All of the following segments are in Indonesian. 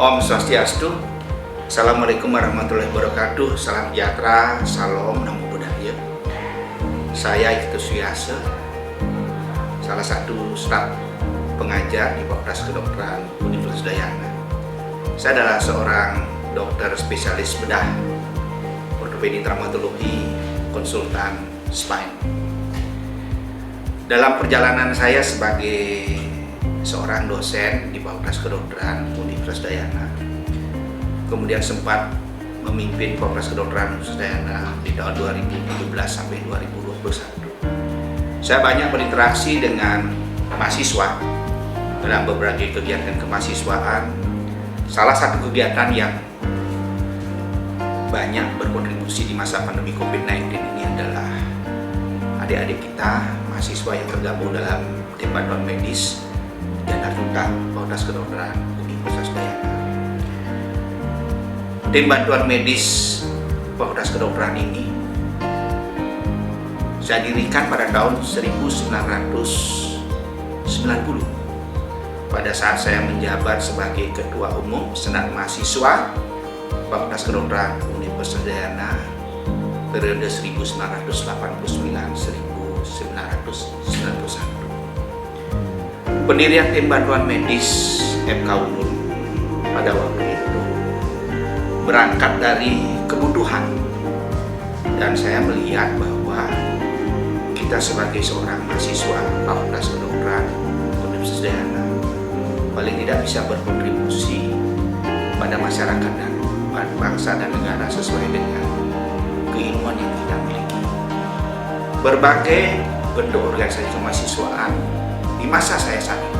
Om Swastiastu. Assalamualaikum warahmatullahi wabarakatuh. Salam sejahtera, salam namo buddhaya. Saya Ikhtus Wiyase, salah satu staf pengajar di Fakultas Kedokteran Universitas Dayana. Saya adalah seorang dokter spesialis bedah, ortopedi traumatologi, konsultan spine. Dalam perjalanan saya sebagai seorang dosen di Fakultas Kedokteran Universitas Dayana, kemudian sempat memimpin Fakultas Kedokteran Universitas Dayana di tahun 2017 sampai 2021. Saya banyak berinteraksi dengan mahasiswa dalam berbagai kegiatan kemahasiswaan. Salah satu kegiatan yang banyak berkontribusi di masa pandemi COVID-19 ini adalah adik-adik kita, mahasiswa yang tergabung dalam tim bantuan medis dan Arjuta Fakultas Kedokteran Universitas Dayana. Tim bantuan medis Fakultas Kedokteran ini saya dirikan pada tahun 1990 pada saat saya menjabat sebagai Ketua Umum Senat Mahasiswa Fakultas Kedokteran Universitas Dayana periode 1989-1991. Pendirian tim bantuan medis FK Unur pada waktu itu berangkat dari kebutuhan, dan saya melihat bahwa kita sebagai seorang mahasiswa Fakultas Kedokteran Universitas Dayana paling tidak bisa berkontribusi pada masyarakat dan bangsa dan negara sesuai dengan keilmuan yang kita miliki. Berbagai bentuk organisasi kemahasiswaan di masa saya saat itu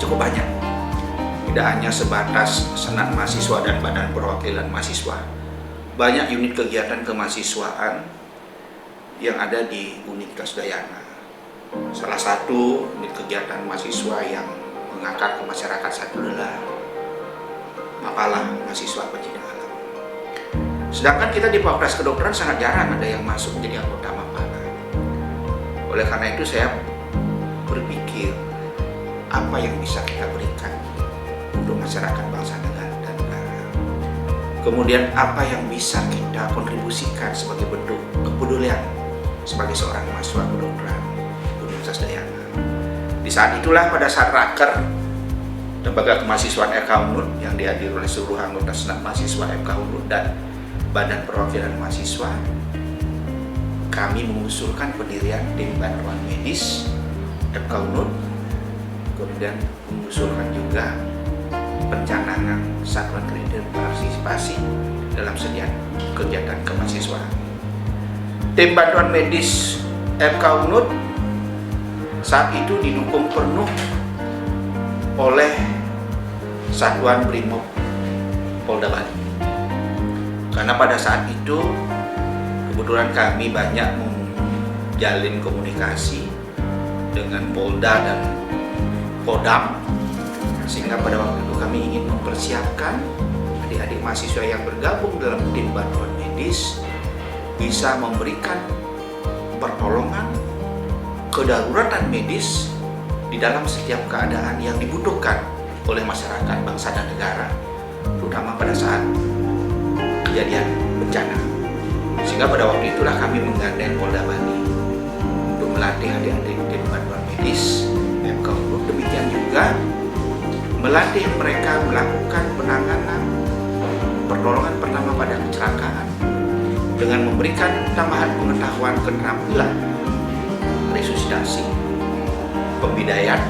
cukup banyak. Tidak hanya sebatas senat mahasiswa dan badan perwakilan mahasiswa, banyak unit kegiatan kemahasiswaan yang ada di Universitas Dayana. Salah satu unit kegiatan mahasiswa yang mengakar ke masyarakat saat itu adalah Mapala, mahasiswa pencinta alam. Sedangkan kita di Fakultas Kedokteran sangat jarang ada yang masuk menjadi anggota Mapala. Oleh karena itu saya berpikir apa yang bisa kita berikan untuk masyarakat bangsa dan negara. Kemudian apa yang bisa kita kontribusikan sebagai bentuk kepedulian sebagai seorang mahasiswa kedokteran Universitas Dayana. Di saat itulah, pada saat raker Lembaga Kemahasiswaan FK Unur yang dihadiri oleh seluruh anggota Senat Mahasiswa FK Unur dan Badan Perwakilan Mahasiswa, kami mengusulkan pendirian tim bantuan medis FK Unur, kemudian mengusulkan juga pencanangan satuan kerja partisipasi dalam setiap kegiatan kemahasiswaan. Tim bantuan medis FK Unur saat itu didukung penuh oleh Satuan Brimob Polda Bali. Karena pada saat itu kebetulan kami banyak menjalin komunikasi dengan Polda dan Kodam, sehingga pada waktu itu kami ingin mempersiapkan adik-adik mahasiswa yang bergabung dalam tim bantuan medis bisa memberikan pertolongan kedaruratan medis di dalam setiap keadaan yang dibutuhkan oleh masyarakat, bangsa dan negara, terutama pada saat kejadian bencana. Sehingga pada waktu itulah kami menggandeng Polda Bali untuk melatih adik-adik tim bantuan medis FK Unur. Demikian juga melatih mereka melakukan penanganan pertolongan pertama pada kecelakaan dengan memberikan tambahan pengetahuan keterampilan resusitasi, pembidayaan,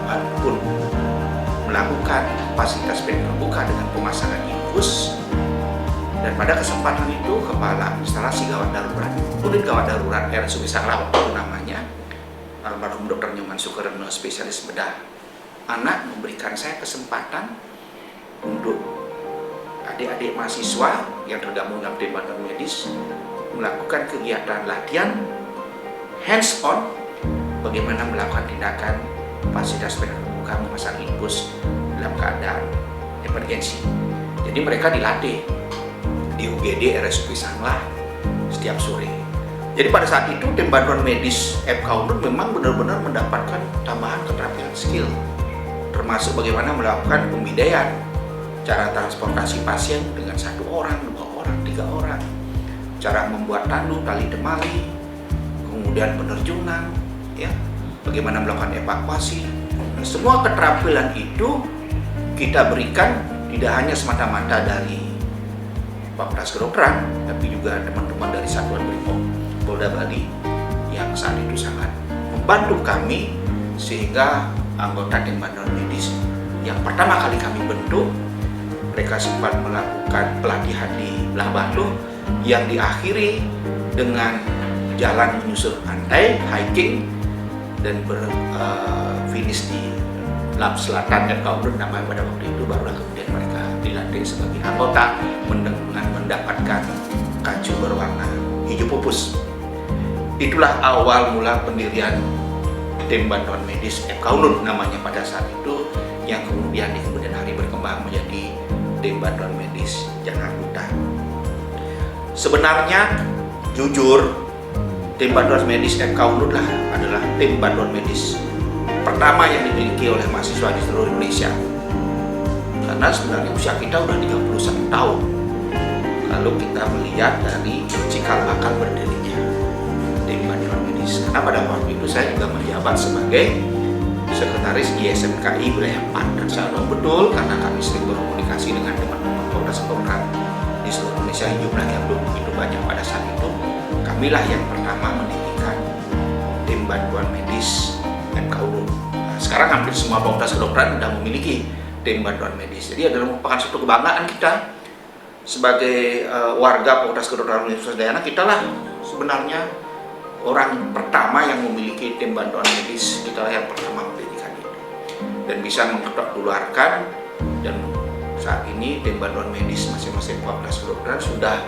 maupun melakukan fasilitas bed terbuka dengan pemasangan infus. Dan pada kesempatan itu Kepala Instalasi Gawat Darurat, Unit Gawat Darurat RSUD Sanglah waktu namanya, almarhum Dr. Nyoman Sukarno, spesialis bedah anak, memberikan saya kesempatan untuk adik-adik mahasiswa yang tergabung dalam tim bantuan medis melakukan kegiatan latihan hands on bagaimana melakukan tindakan fasilitas bed terbuka memasang infus dalam keadaan emergensi. Jadi mereka dilatih di UGD RSUD Sanglah setiap sore. Jadi pada saat itu tim bantuan medis FK Unur memang benar-benar mendapatkan tambahan keterampilan skill, termasuk bagaimana melakukan pembidayaan cara transportasi pasien dengan 1 orang, 2 orang, 3 orang, cara membuat tandu, tali temali, kemudian penerjunan, ya, bagaimana melakukan evakuasi. Nah, semua keterampilan itu kita berikan tidak hanya semata-mata dari Fakultas Kedokteran, tapi juga teman-teman dari Satuan Brimob Polda Bali yang saat itu sangat membantu kami, sehingga anggota tim bantuan medis yang pertama kali kami bentuk, mereka sempat melakukan pelatihan di Belah Batu yang diakhiri dengan jalan menyusur pantai, hiking, dan finish di Lab Selatan dan Kaurun namanya pada waktu itu. Barulah kemudian mereka dilantik sebagai anggota dengan mendapatkan kacu berwarna hijau pupus. Itulah awal mula pendirian tim bantuan medis Kaurun namanya pada saat itu, yang kemudian di kemudian hari berkembang menjadi tim bantuan medis Jakarta. Sebenarnya jujur, tim bantuan medis Kaurun adalah tim bantuan medis pertama yang dimiliki oleh mahasiswa di seluruh Indonesia. Karena sebenarnya usia kita udah 31 tahun. Lalu kita melihat dari cikal bakal berdirinya tim bantuan medis. Karena pada waktu itu saya juga menjabat sebagai sekretaris ISMKI wilayah 4, dan saya tahu betul karena kami sering berkomunikasi dengan teman-teman Fakultas Kedokteran di seluruh Indonesia yang jumlahnya belum begitu banyak pada saat itu. Kamilah yang pertama mendirikan tim bantuan medis Kaurun. Nah, sekarang hampir semua Fakultas Kedokteran sudah memiliki tim bantuan medis. Jadi adalah merupakan suatu kebanggaan kita sebagai warga Fakultas Kedokteran Universitas Udayana. Kita lah sebenarnya orang pertama yang memiliki tim bantuan medis. Kita lah yang pertama mendirikan itu dan bisa mengketok-keluarkan. Dan saat ini tim bantuan medis masing-masing Fakultas Kedokteran sudah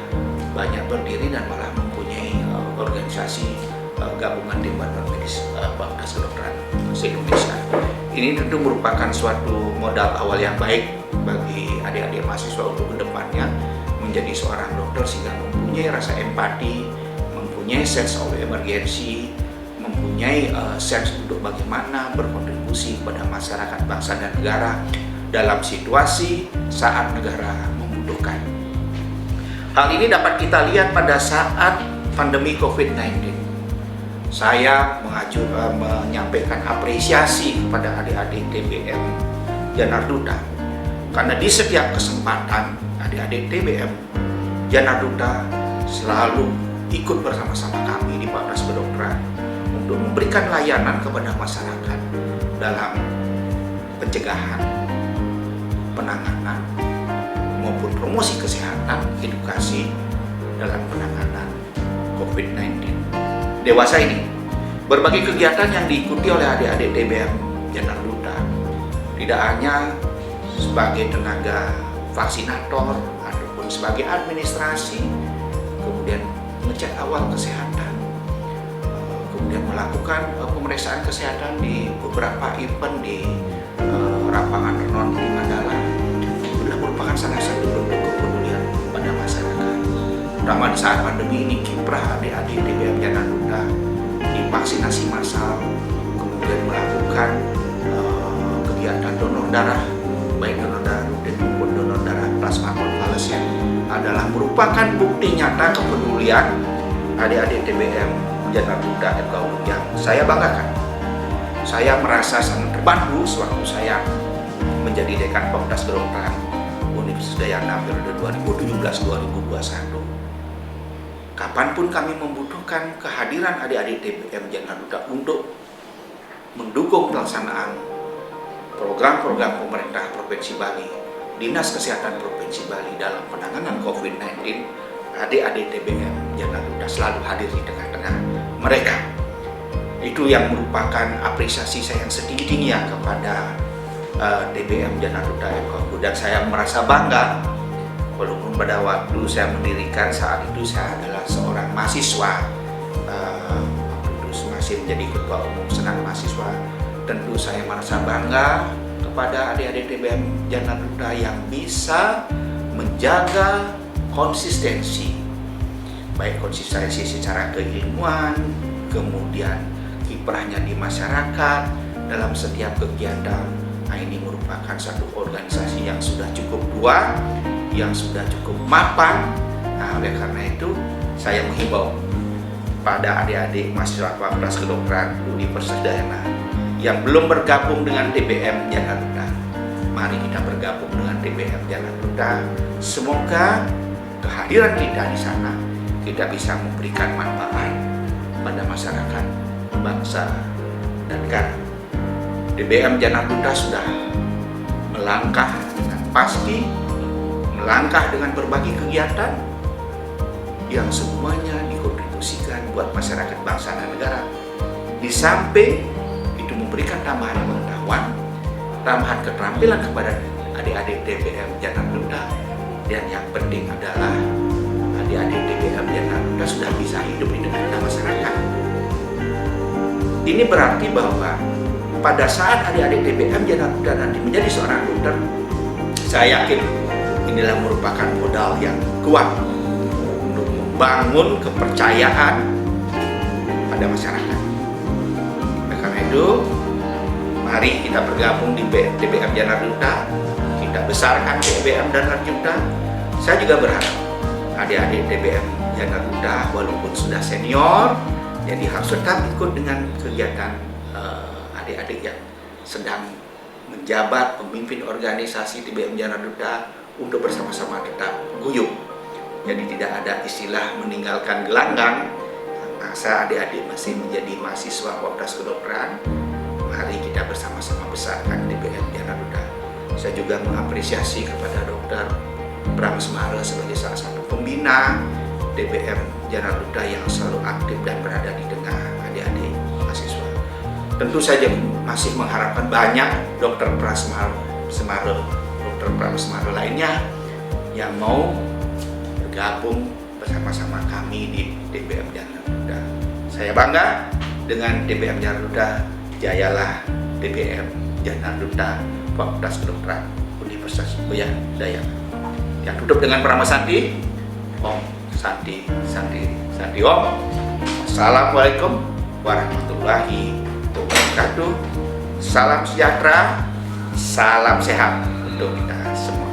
banyak berdiri dan malah mempunyai organisasi gabungan tim bantuan medis Fakultas Kedokteran se-Indonesia. Ini tentu merupakan suatu modal awal yang baik bagi adik-adik mahasiswa untuk kedepannya menjadi seorang dokter, sehingga mempunyai rasa empati, mempunyai sense of emergency, mempunyai sense untuk bagaimana berkontribusi kepada masyarakat, bangsa, dan negara dalam situasi saat negara membutuhkan. Hal ini dapat kita lihat pada saat pandemi COVID-19. Saya menyampaikan apresiasi kepada adik-adik TBM Janarduta, karena di setiap kesempatan adik-adik TBM Janarduta selalu ikut bersama-sama kami di Fakultas Kedokteran untuk memberikan layanan kepada masyarakat dalam pencegahan, penanganan, maupun promosi kesehatan, edukasi dalam penanganan COVID-19. Dewasa ini, berbagai kegiatan yang diikuti oleh adik-adik TBM Janarduta tidak hanya sebagai tenaga vaksinator ataupun sebagai administrasi, kemudian mengecek awal kesehatan, kemudian melakukan pemeriksaan kesehatan di beberapa event di Lapangan Renon di Mandala. Adalah merupakan salah satu bentuk kepedulian pada masyarakat. Terutama di saat pandemi ini, kiprah adik-adik TBM Janarduta di vaksinasi massal, kemudian melakukan kegiatan donor darah, baik donor darah rutin maupun donor darah plasma konvalesen, adalah merupakan bukti nyata kepedulian adik-adik TBM Janarduta Kaurun yang saya banggakan. Saya merasa sangat terbantu sewaktu saya menjadi dekan Fakultas Kedokteran Universitas Udayana periode 2017-2021. Kapanpun kami membutuhkan kehadiran adik-adik TBM Janarduta untuk mendukung pelaksanaan program-program pemerintah Provinsi Bali, Dinas Kesehatan Provinsi Bali dalam penanganan COVID-19, adik-adik TBM Janarduta selalu hadir di tengah-tengah mereka. Itu yang merupakan apresiasi saya yang setinggi-tingginya kepada TBM Janarduta Kaurun, dan saya merasa bangga. Walaupun pada waktu saya mendirikan saat itu saya adalah seorang mahasiswa, masih menjadi ketua umum senat mahasiswa, tentu saya merasa bangga kepada adik-adik TBM Janarduta yang bisa menjaga konsistensi, baik konsistensi secara keilmuan, kemudian kiprahnya di masyarakat dalam setiap kegiatan Nah, ini merupakan satu organisasi yang sudah cukup tua, yang sudah cukup mapan. Nah, oleh karena itu saya menghimbau pada adik-adik mahasiswa Fakultas Kedokteran Universitas Udayana yang belum bergabung dengan TBM Janaruta, mari kita bergabung dengan TBM Janaruta. Semoga kehadiran kita di sana kita bisa memberikan manfaat pada masyarakat, bangsa, dan negara. TBM Janaruta sudah melangkah dengan pasti, melangkah dengan berbagai kegiatan yang semuanya dikontribusikan buat masyarakat, bangsa, dan negara. Di samping itu memberikan tambahan pengetahuan, tambahan keterampilan kepada adik-adik TBM Janaruta, dan yang penting adalah adik-adik TBM Janaruta sudah bisa hidup di tengah masyarakat. Ini berarti bahwa pada saat adik-adik TBM Janaruta nanti menjadi seorang dokter, saya yakin inilah merupakan modal yang kuat untuk membangun kepercayaan pada masyarakat. Oleh karena itu, mari kita bergabung di TBM Janaruta, kita besarkan TBM Janaruta. Saya juga berharap adik-adik TBM Janaruta walaupun sudah senior, jadi harus tetap ikut dengan kegiatan adik-adik yang sedang menjabat pemimpin organisasi TBM Janaruta untuk bersama-sama tetap guyup. Jadi tidak ada istilah meninggalkan gelanggang. Masa adik-adik masih menjadi mahasiswa Fakultas Kedokteran, mari kita bersama-sama besarkan TBM Janaruta. Saya juga mengapresiasi kepada Dr. Bram Semara sebagai salah satu pembina TBM Janaruta yang selalu aktif dan berada di tengah adik-adik mahasiswa. Tentu saja masih mengharapkan banyak Dr. Bram Semara, Dr. Bram Semara lainnya yang mau bergabung bersama-sama kami di TBM Janaruta. Saya bangga dengan TBM Janaruta. Jayalah TBM Janaruta Fakultas Kedokteran Universitas Udayana. Yang tutup dengan Prama Santi, Om Santi Santi Santi Om. Assalamualaikum warahmatullahi wabarakatuh. Salam sejahtera, salam sehat untuk kita semua.